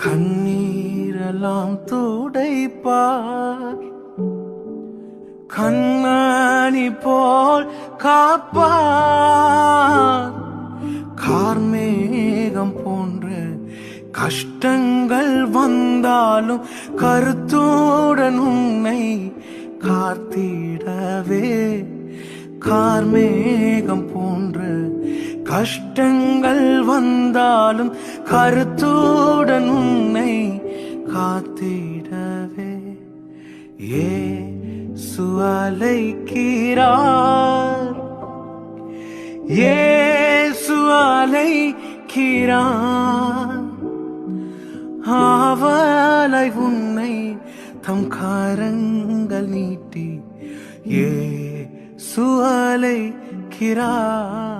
கண்ணீரெல்லாம் துடைப்பார், கண்ணாணி போல் காப்பார். கார்மேகம் போன்ற கஷ்டங்கள் வந்தாலும் கருத்துடன் உன்னை காத்திடவே. கார்மேகம் போன்ற கஷ்டங்கள் வந்தாலும் கருத்துடன் உன்னை காத்திடவே. இயேசு அழைக்கிறார், இயேசு அழைக்கிறார். ஆவலை உன்னை தம் கரங்கள் நீட்டி இயேசு அழைக்கிறார்.